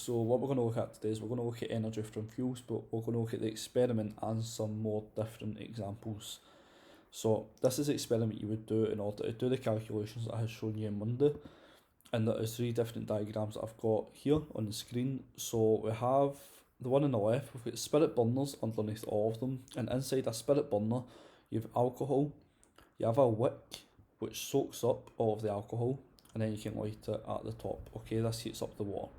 So what we're going to look at today is we're going to look at energy from fuels, but we're going to look at the experiment and some more different examples. So this is the experiment you would do in order to do the calculations that I have shown you on Monday. And there is 3 different diagrams that I've got here on the screen. So we have the one on the left, we've got spirit burners underneath all of them. And inside a spirit burner, you have alcohol, you have a wick, which soaks up all of the alcohol, and then you can light it at the top. Okay, this heats up the water.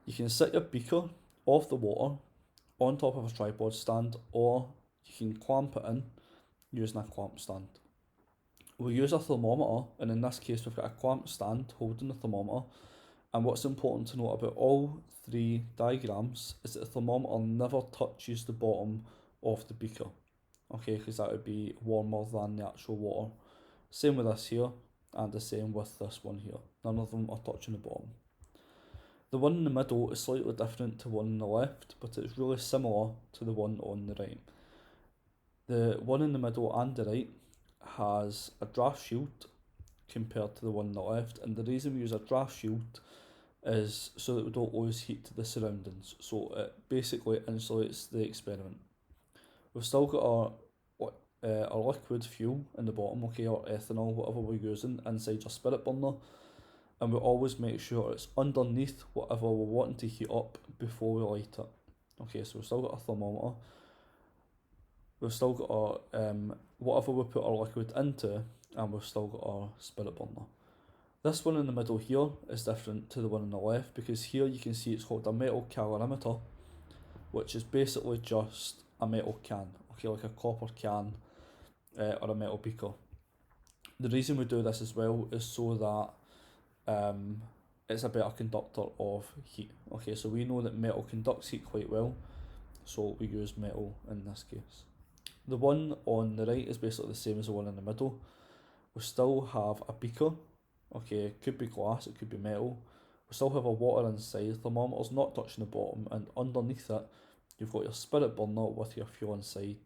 You can sit your beaker off the water on top of a tripod stand, or you can clamp it in using a clamp stand. We'll use a thermometer, and in this case we've got a clamp stand holding the thermometer. And what's important to note about all 3 diagrams is that the thermometer never touches the bottom of the beaker, okay, because that would be warmer than the actual water. Same with this here, and the same with this one here. None of them are touching the bottom. The one in the middle is slightly different to the one on the left, but it's really similar to the one on the right. The one in the middle and the right has a draft shield compared to the one on the left, and the reason we use a draft shield is so that we don't lose heat to the surroundings, so it basically insulates the experiment. We've still got our liquid fuel in the bottom, okay, or ethanol, whatever we're using, inside our spirit burner, and we always make sure it's underneath whatever we're wanting to heat up before we light it. Okay, so we've still got a thermometer, we've still got our whatever we put our liquid into, and we've still got our spirit burner. This one in the middle here is different to the one on the left, because here you can see it's called a metal calorimeter, which is basically just a metal can, okay, like a copper can or a metal beaker. The reason we do this as well is so that it's a better conductor of heat. Okay, so we know that metal conducts heat quite well, so we use metal in this case. The one on the right is basically the same as the one in the middle. We still have a beaker, okay, it could be glass, it could be metal. We still have a water inside, the thermometer's not touching the bottom, and underneath it you've got your spirit burner with your fuel inside,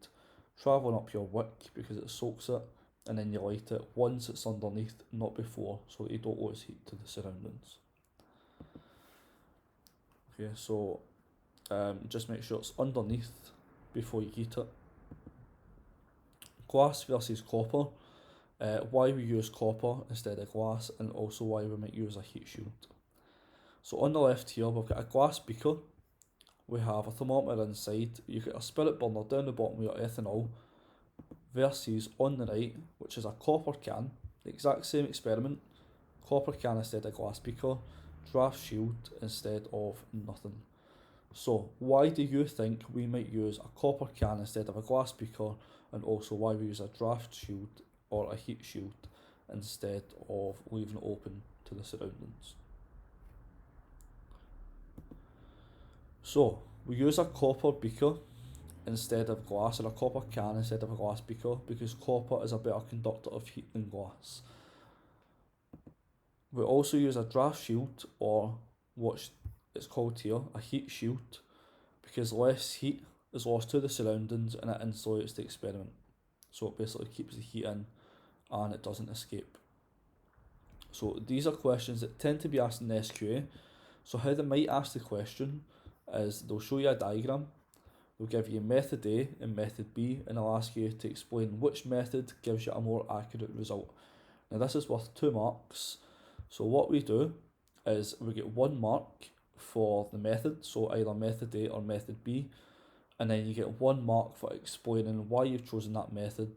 travelling up your wick because it soaks it, and then you light it once it's underneath, not before, so that you don't lose heat to the surroundings. Okay, so just make sure it's underneath before you heat it. Glass versus copper, why we use copper instead of glass, and also why we might use a heat shield. So on the left here we've got a glass beaker, we have a thermometer inside, you get a spirit burner down the bottom with your ethanol, versus on the right, which is a copper can, the exact same experiment, copper can instead of glass beaker, draft shield instead of nothing. So why do you think we might use a copper can instead of a glass beaker, and also why we use a draft shield or a heat shield instead of leaving it open to the surroundings? So we use a copper beaker instead of glass, or a copper can instead of a glass beaker, because copper is a better conductor of heat than glass. We also use a draft shield, or what it's called here, a heat shield, because less heat is lost to the surroundings and it insulates the experiment. So it basically keeps the heat in and it doesn't escape. So these are questions that tend to be asked in the SQA. So how they might ask the question is they'll show you a diagram, they'll give you method A and method B, and they'll ask you to explain which method gives you a more accurate result. Now this is worth 2 marks. So what we do is we get 1 mark for the method, so either method A or method B, and then you get 1 mark for explaining why you've chosen that method,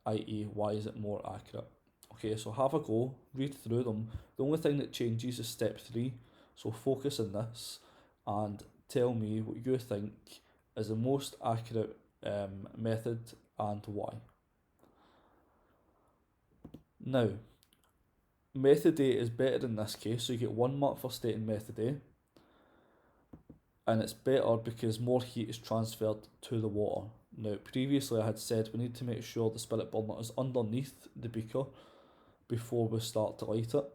i.e. why is it more accurate. Okay, so have a go, read through them. The only thing that changes is step 3, so focus on this and tell me what you think is the most accurate method and why. Now, method A is better in this case, so you get 1 mark for stating method A, and it's better because more heat is transferred to the water. Now previously I had said we need to make sure the spirit burner is underneath the beaker before we start to light it,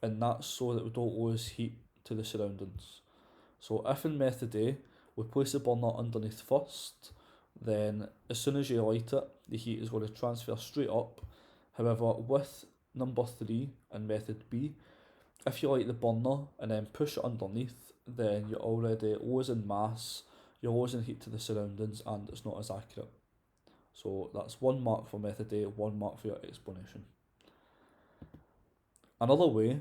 and that's so that we don't lose heat to the surroundings. So if in method A we place the burner underneath first, then as soon as you light it, the heat is going to transfer straight up. However, with number 3 in method B, if you light the burner and then push it underneath, then you're already losing mass, you're losing heat to the surroundings, and it's not as accurate. So that's 1 mark for method A, 1 mark for your explanation. Another way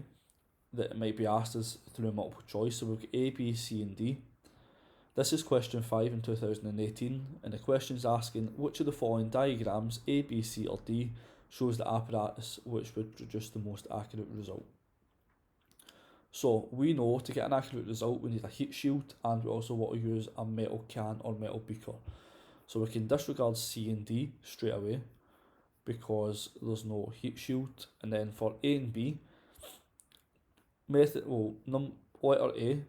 that it might be asked is through multiple choice. So we've got A, B, C and D. This is question 5 in 2018, and the question is asking which of the following diagrams, A, B, C or D, shows the apparatus which would produce the most accurate result. So we know to get an accurate result we need a heat shield, and we also want to use a metal can or metal beaker. So we can disregard C and D straight away because there's no heat shield. And then for A and B, letter A,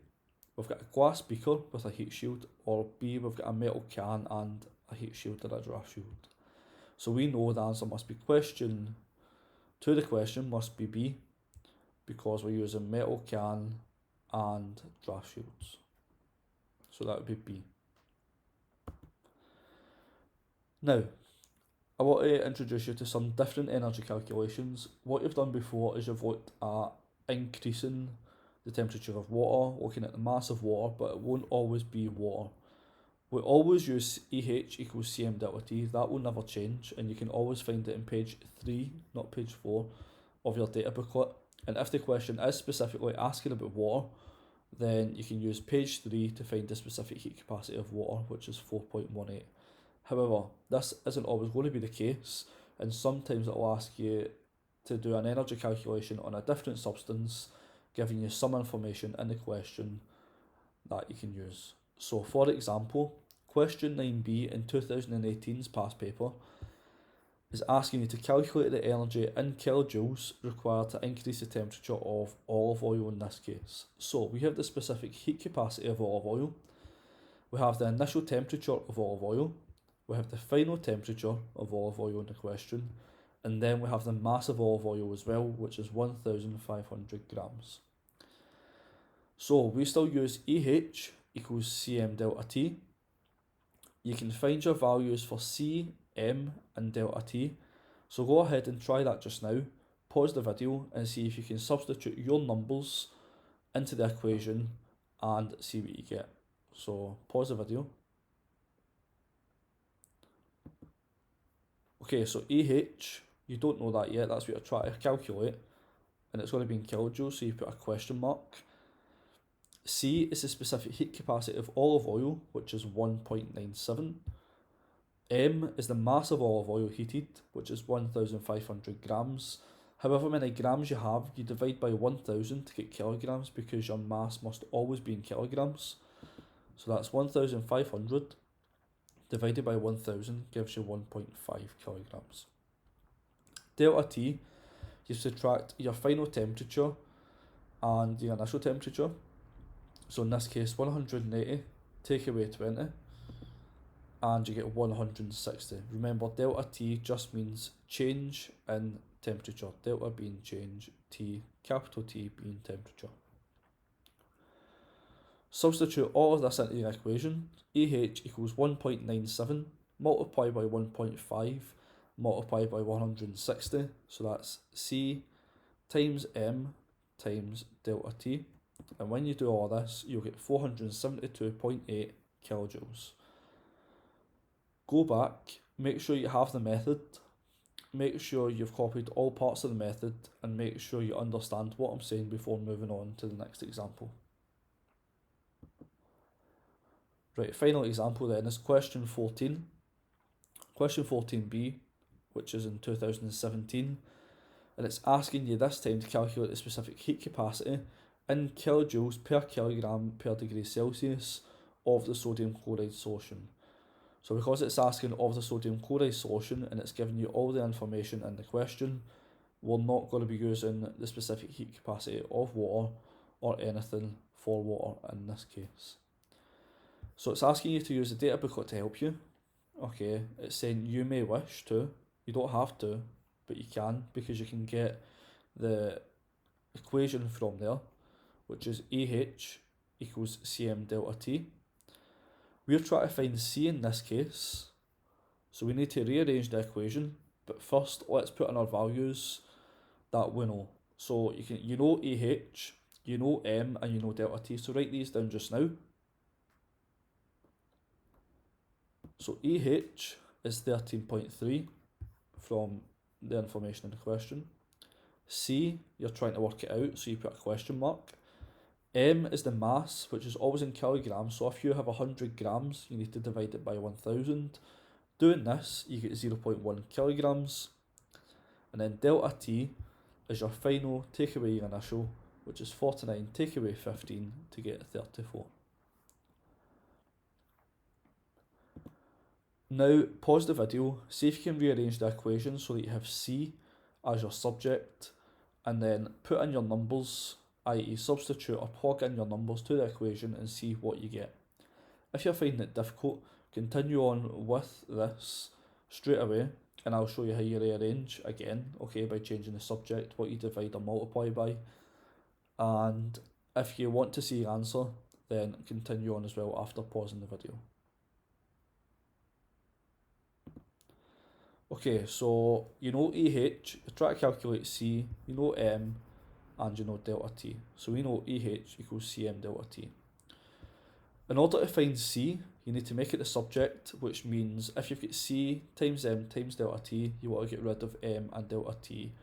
we've got a glass beaker with a heat shield, or B, we've got a metal can and a heat shield or a draft shield. So we know the answer must be question to the question must be B, because we're using metal can and draft shields. So that would be B. Now, I want to introduce you to some different energy calculations. What you've done before is you've looked at increasing the temperature of water, looking at the mass of water, but it won't always be water. We always use EH equals Cm delta T. That will never change, and you can always find it in page 3, not page 4, of your data booklet. And if the question is specifically asking about water, then you can use page 3 to find the specific heat capacity of water, which is 4.18. However, this isn't always going to be the case, and sometimes it will ask you to do an energy calculation on a different substance, giving you some information in the question that you can use. So for example, question 9b in 2018's past paper is asking you to calculate the energy in kilojoules required to increase the temperature of olive oil in this case. So we have the specific heat capacity of olive oil, we have the initial temperature of olive oil, we have the final temperature of olive oil in the question, and then we have the mass of olive oil as well, which is 1,500 grams. So we still use EH equals Cm delta T. You can find your values for C, M and delta T. So go ahead and try that just now. Pause the video and see if you can substitute your numbers into the equation and see what you get. So pause the video. Okay, so EH, you don't know that yet, that's what you're trying to calculate, and it's going to be in kilojoules, so you put a question mark. C is the specific heat capacity of olive oil, which is 1.97. M is the mass of olive oil heated, which is 1,500 grams. However many grams you have, you divide by 1,000 to get kilograms, because your mass must always be in kilograms. So that's 1,500 divided by 1,000 gives you 1.5 kilograms. Delta T, you subtract your final temperature and your initial temperature. So in this case 180, take away 20, and you get 160. Remember, delta T just means change in temperature, delta being change, T, capital T being temperature. Substitute all of this into the equation. EH equals 1.97 multiplied by 1.5 multiplied by 160, so that's C times M times delta T, and when you do all this you'll get 472.8 kilojoules. Go back, make sure you have the method, make sure you've copied all parts of the method, and make sure you understand what I'm saying before moving on to the next example. Right, final example then is question 14. Question 14b, which is in 2017, and it's asking you this time to calculate the specific heat capacity in kilojoules per kilogram per degree Celsius of the sodium chloride solution. So because it's asking of the sodium chloride solution and it's giving you all the information in the question, we're not going to be using the specific heat capacity of water or anything for water in this case. So it's asking you to use the data booklet to help you. Okay, it's saying you may wish to, you don't have to, but you can, because you can get the equation from there, which is EH equals Cm delta T. We're trying to find C in this case, so we need to rearrange the equation, but first let's put in our values that we know. So you know EH, you know M and you know delta T, so write these down just now. So EH is 13.3 from the information in the question. C, you're trying to work it out, so you put a question mark. M is the mass, which is always in kilograms, so if you have 100 grams, you need to divide it by 1000. Doing this, you get 0.1 kilograms. And then delta T is your final, take away your initial, which is 49, take away 15 to get 34. Now, pause the video, see if you can rearrange the equation so that you have C as your subject, and then put in your numbers, i.e. substitute or plug in your numbers to the equation and see what you get. If you're finding it difficult, continue on with this straight away, and I'll show you how you rearrange again, okay, by changing the subject, what you divide or multiply by. And if you want to see your answer, then continue on as well after pausing the video. Okay, so you know EH, try to calculate C, you know M, and you know delta T. So we know EH equals CM delta T. In order to find C, you need to make it the subject, which means if you've got C times M times delta T, you want to get rid of M and delta T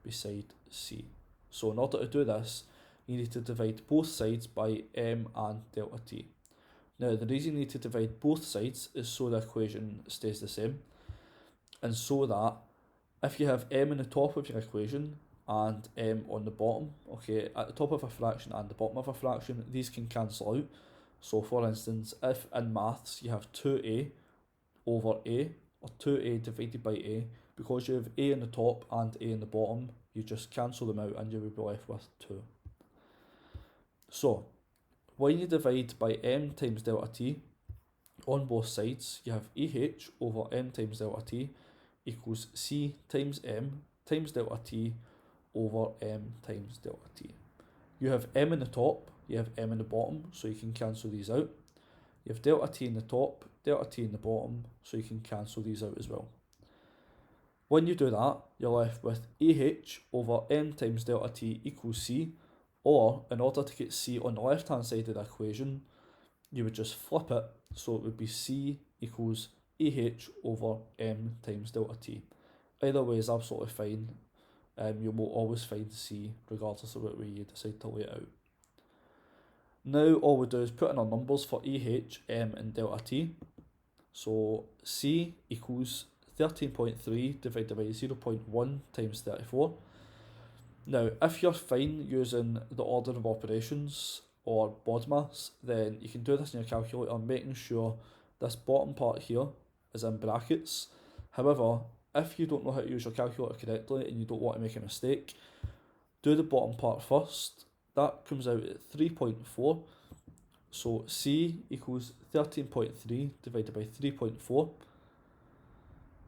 beside C. So in order to do this, you need to divide both sides by M and delta T. Now the reason you need to divide both sides is so the equation stays the same, and so that if you have M in the top of your equation and M on the bottom, okay, at the top of a fraction and the bottom of a fraction, these can cancel out. So for instance, if in maths you have 2a over a, or 2a divided by a, because you have a in the top and a in the bottom, you just cancel them out and you will be left with 2. So when you divide by M times delta T, on both sides you have EH over M times delta T equals C times M times delta T over M times delta T. You have M in the top, you have M in the bottom, so you can cancel these out. You have delta T in the top, delta T in the bottom, so you can cancel these out as well. When you do that, you're left with EH over M times delta T equals C, or in order to get C on the left hand side of the equation, you would just flip it, so it would be C equals EH over M times delta T. Either way is absolutely fine. You will always find C regardless of what way you decide to lay it out. Now all we do is put in our numbers for EH, M and delta T. So C equals 13.3 divided by 0.1 times 34. Now if you're fine using the order of operations or BODMAS, then you can do this in your calculator, making sure this bottom part here is in brackets. However, if you don't know how to use your calculator correctly and you don't want to make a mistake, do the bottom part first. That comes out at 3.4. So C equals 13.3 divided by 3.4.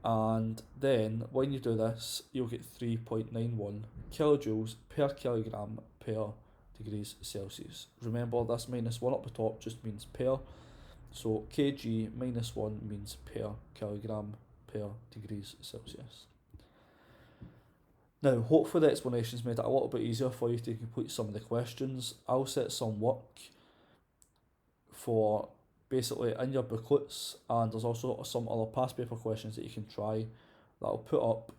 And then when you do this, you'll get 3.91 kilojoules per kilogram per degrees Celsius. Remember, this minus 1 up the top just means per. So kg minus 1 means per kilogram per degrees Celsius. Now, hopefully the explanation's made it a little bit easier for you to complete some of the questions. I'll set some work for basically in your booklets, and there's also some other past paper questions that you can try that I'll put up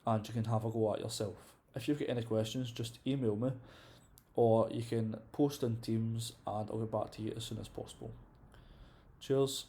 and you can have a go at yourself. If you've got any questions, just email me, or you can post in Teams and I'll get back to you as soon as possible. Cheers.